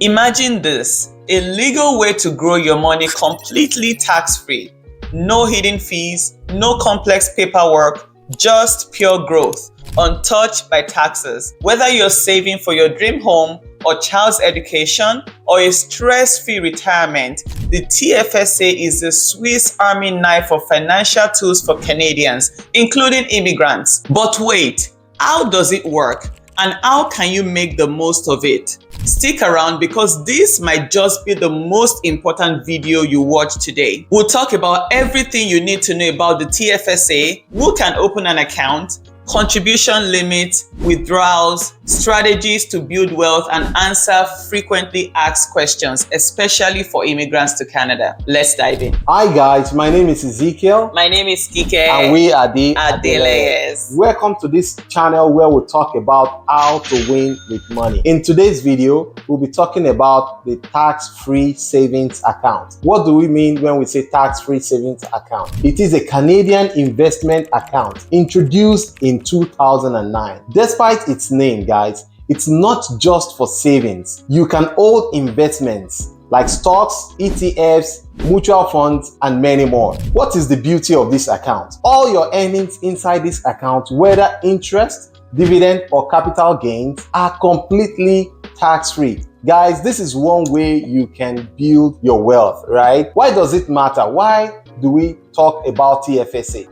Imagine this, a legal way to grow your money completely tax-free. No hidden fees, no complex paperwork, just pure growth, untouched by taxes. Whether you're saving for your dream home or child's education or a stress-free retirement, the TFSA is the Swiss Army knife of financial tools for Canadians, including immigrants. But wait, how does it work? And how can you make the most of it? Stick around because this might just be the most important video you watch today. We'll talk about everything you need to know about the TFSA, who can open an account, contribution limits, withdrawals, strategies to build wealth, and answer frequently asked questions, especially for immigrants to Canada. Let's dive in. Hi guys, my name is Ezekiel. My name is Kike. And we are the Adelayers. Welcome to this channel where we talk about how to win with money. In today's video, we'll be talking about the tax-free savings account. What do we mean when we say tax-free savings account? It is a Canadian investment account introduced in 2009. Despite its name, guys, it's not just for savings. You can hold investments like stocks, ETFs, mutual funds, and many more. What is the beauty of this account? All your earnings inside this account, whether interest, dividend, or capital gains, are completely tax-free. Guys, this is one way you can build your wealth, right? Why does it matter? Why do we talk about TFSA?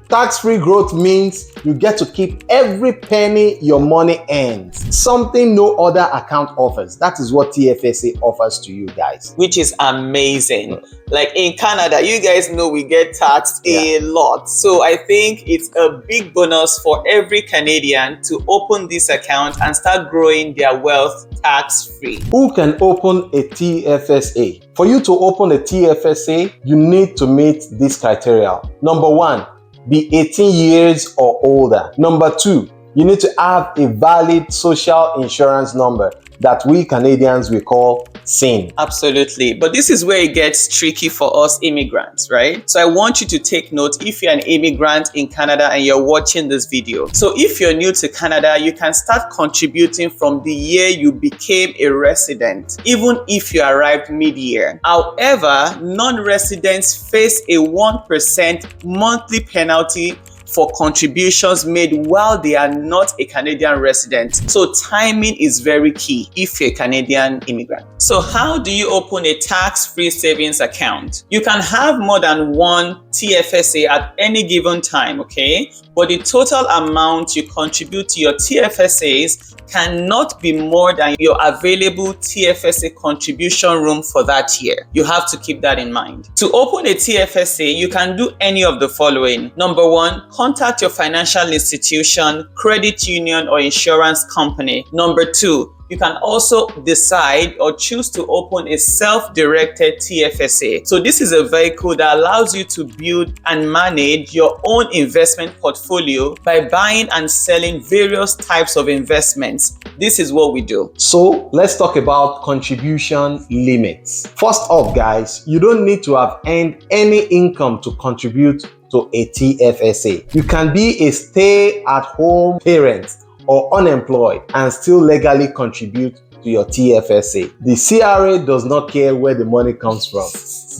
Tax-free growth means you get to keep every penny your money earns, something no other account offers. That is what TFSA offers to you guys. Which is amazing. Like in Canada, you guys know we get taxed a lot. So I think it's a big bonus for every Canadian to open this account and start growing their wealth tax-free. Who can open a TFSA? For you to open a TFSA, you need to meet this criteria. Number one, be 18 years or older. Number two, you need to have a valid social insurance number that we Canadians will call SIN. Absolutely. But this is where it gets tricky for us immigrants, right? So I want you to take note if you're an immigrant in Canada and you're watching this video. So if you're new to Canada, you can start contributing from the year you became a resident, even if you arrived mid-year. However, non-residents face a 1% monthly penalty for contributions made while they are not a Canadian resident. So timing is very key if you're a Canadian immigrant. So how do you open a tax-free savings account? You can have more than one TFSA at any given time, okay? But the total amount you contribute to your TFSAs cannot be more than your available TFSA contribution room for that year. You have to keep that in mind. To open a TFSA, you can do any of the following. Number one, contact your financial institution, credit union, or insurance company. Number two, you can also decide or choose to open a self-directed TFSA. So this is a vehicle that allows you to build and manage your own investment portfolio by buying and selling various types of investments. This is what we do. So let's talk about contribution limits. First off, guys, you don't need to have earned any income to contribute to a TFSA. You can be a stay-at-home parent or unemployed and still legally contribute to your TFSA. The CRA does not care where the money comes from.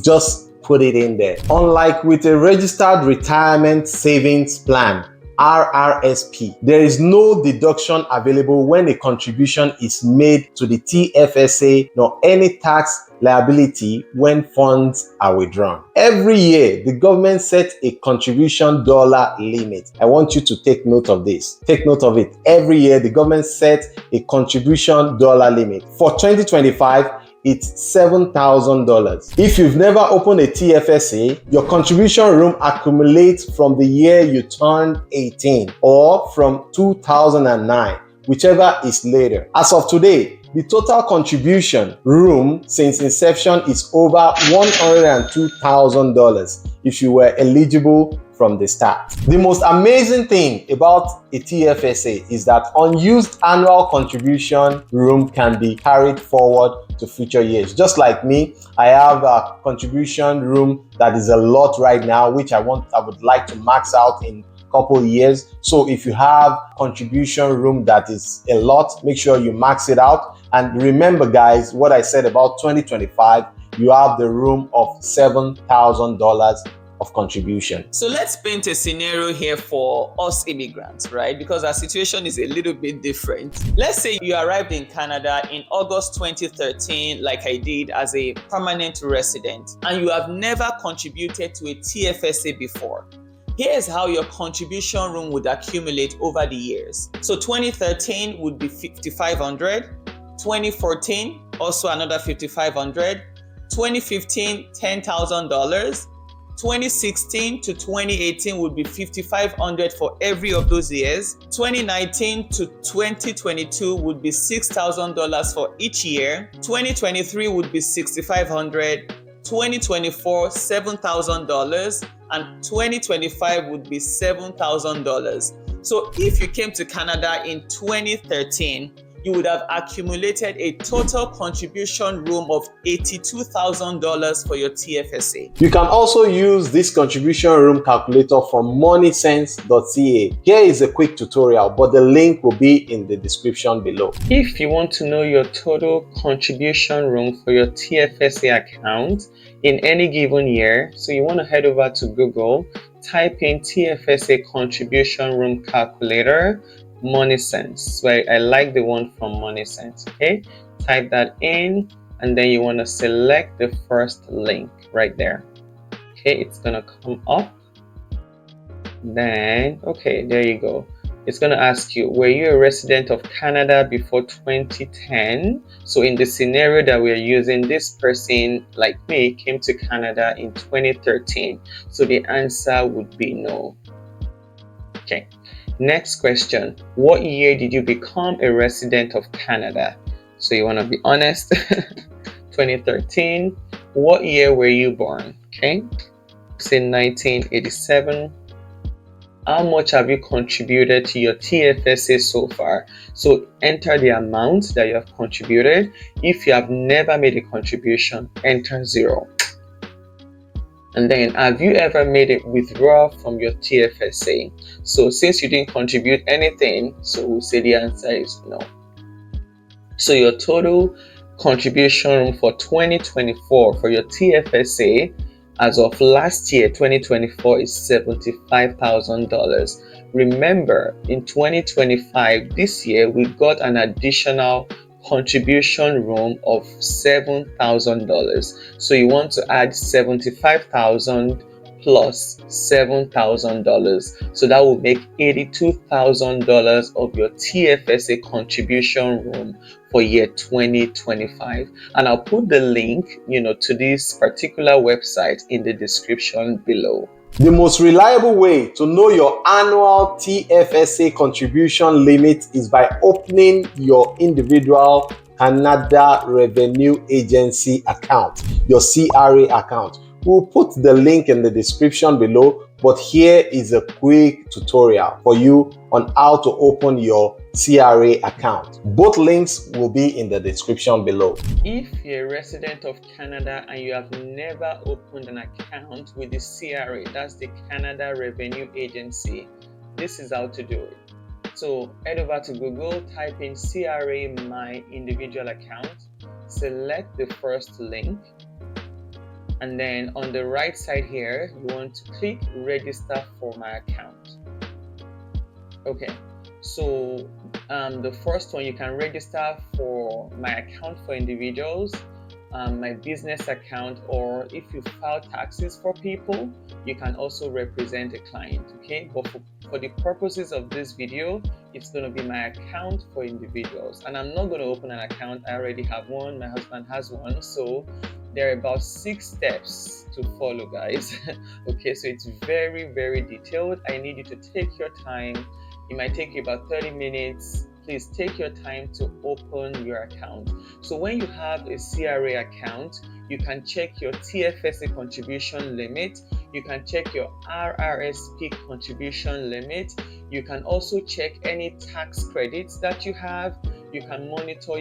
Just put it in there. Unlike with a registered retirement savings plan, RRSP, there is no deduction available when a contribution is made to the TFSA, nor any tax liability when funds are withdrawn. Every year, the government sets a contribution dollar limit. I want you to take note of this. Take note of it. Every year, the government sets a contribution dollar limit. For 2025, it's $7,000. If you've never opened a TFSA, your contribution room accumulates from the year you turned 18 or from 2009, whichever is later. As of today, the total contribution room since inception is over $102,000 if you were eligible from the start. The most amazing thing about a TFSA is that unused annual contribution room can be carried forward to future years. Just like me, I have a contribution room that is a lot right now, which I would like to max out in couple years. So if you have contribution room that is a lot, make sure you max it out And remember, guys, what I said about 2025, you have the room of $7,000 of contribution. So let's paint a scenario here for us immigrants, right? Because our situation is a little bit different. Let's say you arrived in Canada in August 2013, like I did as a permanent resident, and you have never contributed to a TFSA before. Here's how your contribution room would accumulate over the years. So 2013 would be $5,500, 2014 also another $5,500, 2015 $10,000, 2016 to 2018 would be $5,500 for every of those years. 2019 to 2022 would be $6,000 for each year. 2023 would be $6,500. 2024 $7,000, and 2025 would be $7,000. So if you came to Canada in 2013, you would have accumulated a total contribution room of $82,000 for your TFSA. You can also use this contribution room calculator from moneysense.ca. Here is a quick tutorial, but the link will be in the description below. If you want to know your total contribution room for your TFSA account in any given year, so you want to head over to Google, type in TFSA Contribution Room Calculator, MoneySense. So I like the one from MoneySense. Okay, type that in, and then you want to select the first link right there. Okay, it's gonna come up. Then okay, there you go. It's going to ask you, were you a resident of Canada before 2010? So in the scenario that we're using, this person, like me, came to Canada in 2013. So the answer would be no. Okay. Next question. What year did you become a resident of Canada? So you want to be honest. 2013. What year were you born? Okay. Say 1987. How much have you contributed to your TFSA so far? So enter the amount that you have contributed. If you have never made a contribution, enter 0. And then, have you ever made a withdrawal from your TFSA? So since you didn't contribute anything, so we'll say the answer is no. So your total contribution room for 2024 for your TFSA as of last year, 2024, is $75,000. Remember, in 2025, this year, we got an additional contribution room of $7,000. So you want to add $75,000 plus $7,000. So that will make $82,000 of your TFSA contribution room for year 2025. And I'll put the link, to this particular website in the description below. The most reliable way to know your annual TFSA contribution limit is by opening your individual Canada Revenue Agency account, your CRA account. We'll put the link in the description below, but here is a quick tutorial for you on how to open your CRA account. Both links will be in the description below. If you're a resident of Canada and you have never opened an account with the CRA, that's the Canada Revenue Agency, this is how to do it. So head over to Google, type in CRA My Individual Account, select the first link, and then on the right side here, you want to click Register for My Account. Okay. So the first one, you can register for My Account for Individuals, My Business Account, or if you file taxes for people, you can also represent a client, okay? But for the purposes of this video, it's going to be My Account for Individuals. And I'm not going to open an account. I already have one. My husband has one. So there are about 6 steps to follow, guys. Okay, so it's very, very detailed. I need you to take your time. It might take you about 30 minutes. Please take your time to open your account. So when you have a CRA account, you can check your TFSA contribution limit. You can check your RRSP contribution limit. You can also check any tax credits that you have. You can monitor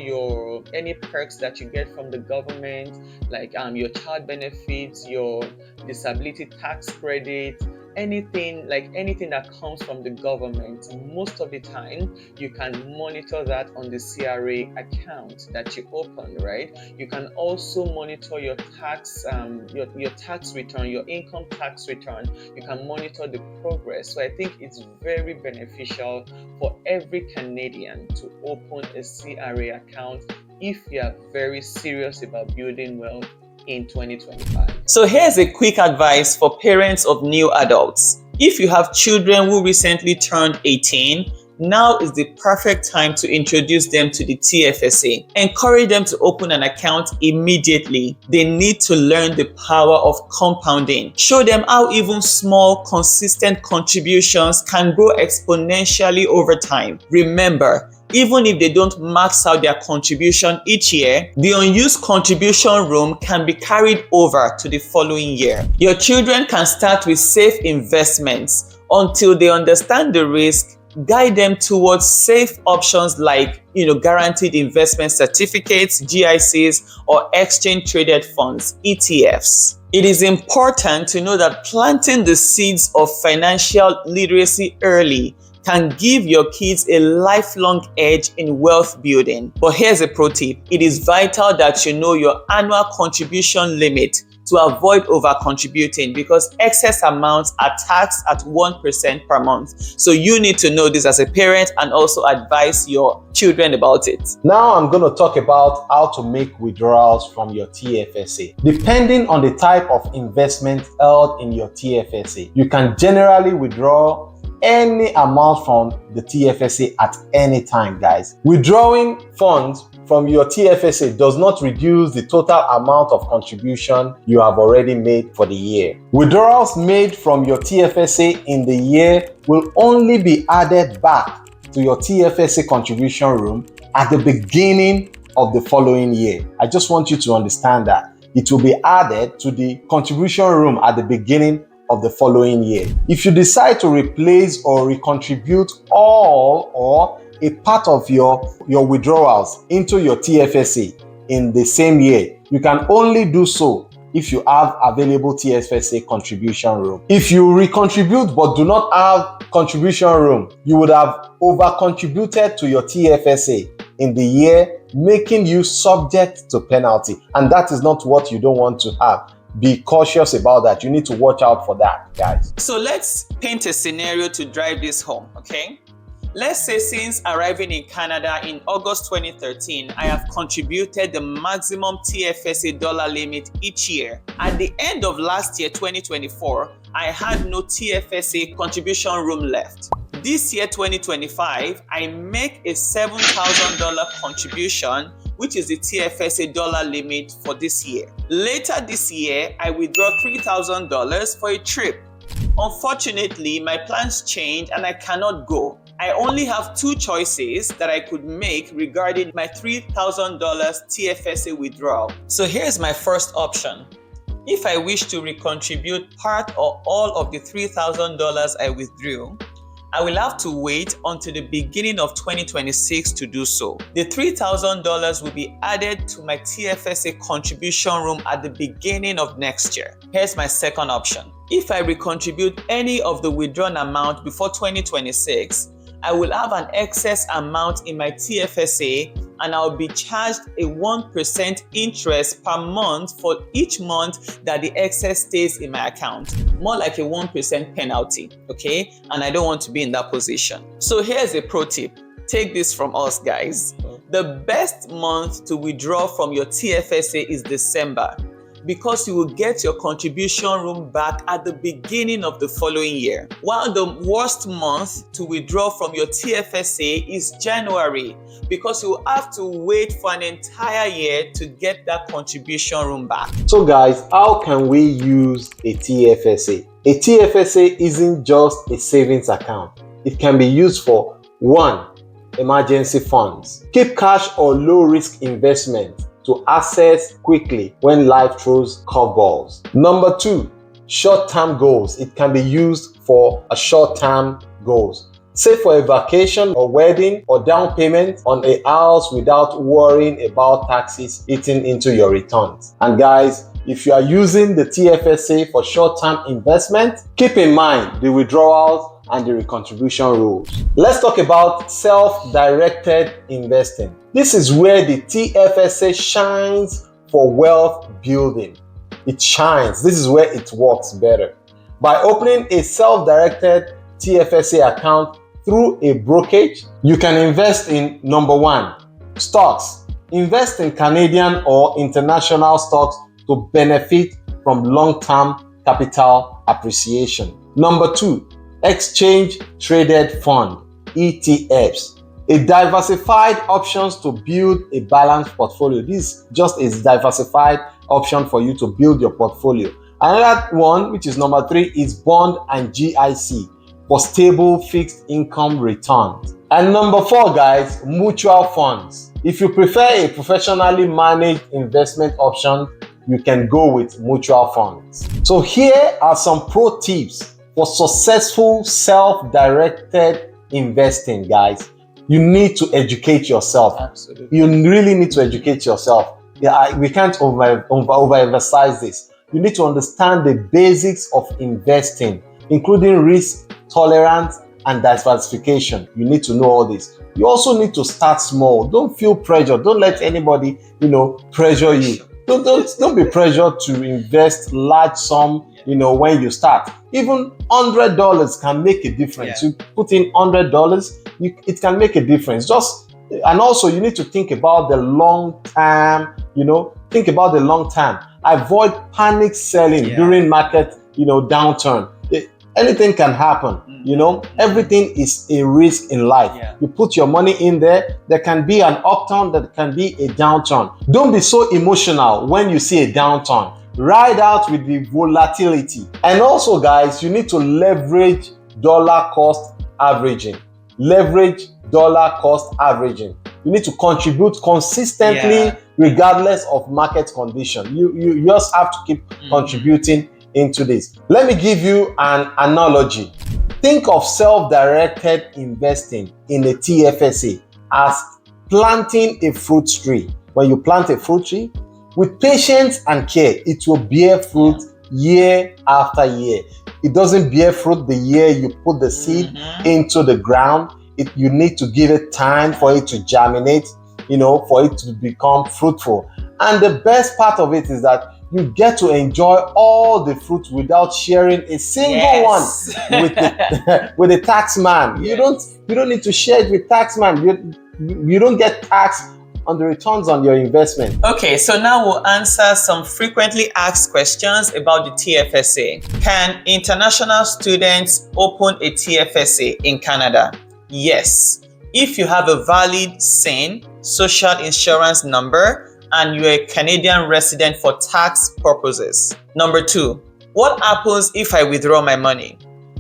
any perks that you get from the government, like your child benefits, your disability tax credit, anything that comes from the government, most of the time you can monitor that on the CRA account that you open, right? You can also monitor your tax your tax return, your income tax return. You can monitor the progress. So I think it's very beneficial for every Canadian to open a CRA account if you are very serious about building wealth in 2025. So here's a quick advice for parents of new adults. If you have children who recently turned 18, now is the perfect time to introduce them to the TFSA. Encourage them to open an account immediately. They need to learn the power of compounding. Show them how even small, consistent contributions can grow exponentially over time. Remember, even if they don't max out their contribution each year, the unused contribution room can be carried over to the following year. Your children can start with safe investments until they understand the risk. Guide them towards safe options like guaranteed investment certificates, GICs, or exchange traded funds, ETFs. It is important to know that planting the seeds of financial literacy early can give your kids a lifelong edge in wealth building. But here's a pro tip. It is vital that you know your annual contribution limit to avoid over-contributing, because excess amounts are taxed at 1% per month. So you need to know this as a parent and also advise your children about it. Now I'm going to talk about how to make withdrawals from your TFSA. Depending on the type of investment held in your TFSA, you can generally withdraw any amount from the TFSA at any time, guys. Withdrawing funds from your TFSA does not reduce the total amount of contribution you have already made for the year. Withdrawals made from your TFSA in the year will only be added back to your TFSA contribution room at the beginning of the following year. I just want you to understand that. It will be added to the contribution room at the beginning of the following year. If you decide to replace or recontribute all or a part of your withdrawals into your TFSA in the same year, you can only do so if you have available TFSA contribution room. If you recontribute but do not have contribution room, you would have over-contributed to your TFSA in the year, making you subject to penalty. And that is not what you don't want to have. Be cautious about that. You need to watch out for that, guys. So let's paint a scenario to drive this home, okay? Let's say since arriving in Canada in August 2013, I have contributed the maximum TFSA dollar limit each year. At the end of last year, 2024, I had no TFSA contribution room left. This year, 2025, I make a $7,000 contribution, which is the TFSA dollar limit for this year. Later this year, I withdraw $3,000 for a trip. Unfortunately, my plans changed and I cannot go. I only have two choices that I could make regarding my $3,000 TFSA withdrawal. So here's my first option. If I wish to recontribute part or all of the $3,000 I withdrew, I will have to wait until the beginning of 2026 to do so. The $3,000 will be added to my TFSA contribution room at the beginning of next year. Here's my second option. If I recontribute any of the withdrawn amount before 2026, I will have an excess amount in my TFSA and I'll be charged a 1% interest per month for each month that the excess stays in my account. More like a 1% penalty, okay? And I don't want to be in that position. So here's a pro tip. Take this from us, guys. The best month to withdraw from your TFSA is December, because you will get your contribution room back at the beginning of the following year. While the worst month to withdraw from your TFSA is January, because you will have to wait for an entire year to get that contribution room back. So guys, how can we use a TFSA? A TFSA isn't just a savings account. It can be used for 1. Emergency funds. Keep cash or low-risk investment to access quickly when life throws curveballs. Number 2, short-term goals. It can be used for a short-term goals. Say for a vacation or wedding or down payment on a house without worrying about taxes eating into your returns. And guys, if you are using the TFSA for short-term investment, keep in mind the withdrawals and the recontribution rules. Let's talk about self-directed investing. This is where the TFSA shines for wealth building. It shines. This is where it works better. By opening a self-directed TFSA account through a brokerage, you can invest in number 1, stocks. Invest in Canadian or international stocks to benefit from long-term capital appreciation. Number 2, exchange traded fund, ETFs. A diversified options to build a balanced portfolio. This just is diversified option for you to build your portfolio. Another one, which is number 3, is bond and GIC for stable fixed income returns. And number 4, guys, mutual funds. If you prefer a professionally managed investment option, you can go with mutual funds. So here are some pro tips for successful self-directed investing, guys. You need to educate yourself. Absolutely. You really need to educate yourself. We can't overemphasize this. You need to understand the basics of investing, including risk tolerance and diversification. You need to know all this. You also need to start small. Don't feel pressure. Don't let anybody, pressure you. Don't be pressured to invest large sum, when you start. Even $100 can make a difference. Yeah. You put in $100, it can make a difference. And also you need to think about the long term. Think about the long term. Avoid panic selling during market, downturn. Anything can happen. Everything is a risk in life. You put your money in there can be an upturn, there can be a downturn. Don't be so emotional when you see a downturn. Ride out with the volatility. And also, guys, you need to leverage dollar cost averaging. You need to contribute consistently regardless of market condition. You just have to keep contributing into this. Let me give you an analogy. Think of self-directed investing in a TFSA as planting a fruit tree. When you plant a fruit tree, with patience and care, it will bear fruit year after year. It doesn't bear fruit the year you put the seed into the ground. You need to give it time for it to germinate, for it to become fruitful. And the best part of it is that you get to enjoy all the fruit without sharing a single one with the tax man. Yes. You don't need to share it with tax man. You don't get taxed on the returns on your investment. Okay, so now we'll answer some frequently asked questions about the TFSA. Can international students open a TFSA in Canada? Yes, if you have a valid SIN, social insurance number, and you're a Canadian resident for tax purposes. Number 2, what happens if I withdraw my money?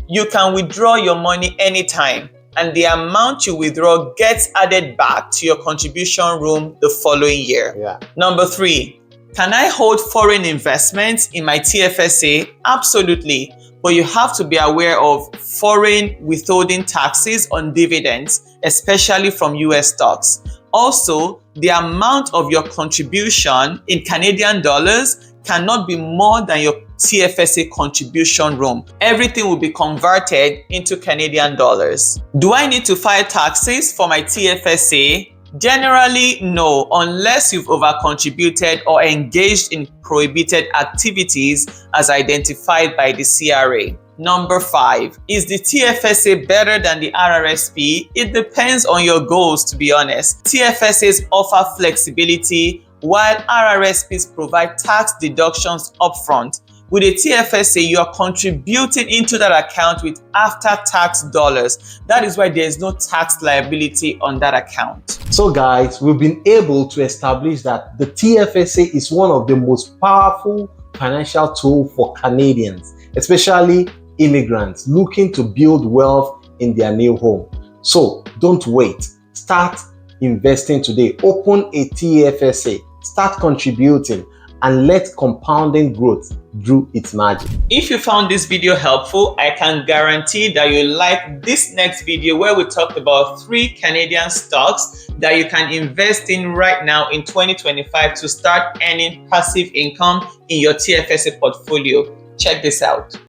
You can withdraw your money anytime, and the amount you withdraw gets added back to your contribution room the following year. Number 3, can I hold foreign investments in my TFSA? Absolutely, but you have to be aware of foreign withholding taxes on dividends, especially from US stocks. Also, the amount of your contribution in Canadian dollars cannot be more than your TFSA contribution room. Everything will be converted into Canadian dollars. Do I need to file taxes for my TFSA? Generally, no, unless you've over-contributed or engaged in prohibited activities as identified by the CRA. Number 5, is the TFSA better than the RRSP? It depends on your goals, to be honest. TFSAs offer flexibility, while RRSPs provide tax deductions upfront. With a TFSA, you are contributing into that account with after-tax dollars. That is why there is no tax liability on that account. So guys, we've been able to establish that the TFSA is one of the most powerful financial tools for Canadians, especially immigrants looking to build wealth in their new home. So don't wait. Start investing today. Open a TFSA. Start contributing. and let compounding growth do its magic. If you found this video helpful, I can guarantee that you'll like this next video where we talked about 3 Canadian stocks that you can invest in right now in 2025 to start earning passive income in your TFSA portfolio. Check this out.